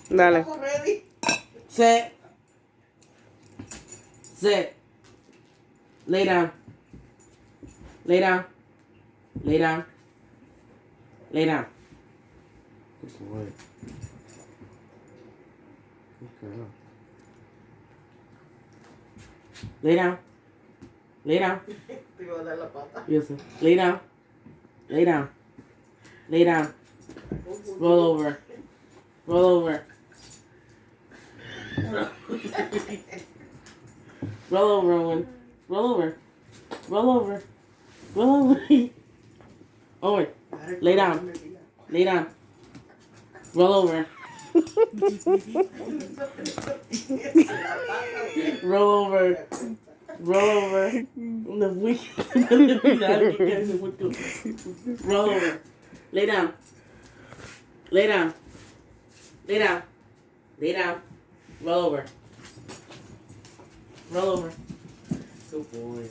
Dale. Ready? Sit. Sit. Lay down. Lay down. Lay down. Lay down. Good boy. Good girl. Lay down. Lay down. Te iba a dar la pata. Yes, sir. Lay down. Lay down. Lay down. Roll over. Roll over. Roll over, Owen. Roll over. Roll over. Roll over. Owen, lay down. Lay down. Roll over. Roll over. Roll over. Roll over. Lay down. Lay down. Lay down. Lay down. Roll over. Roll over. Good boy.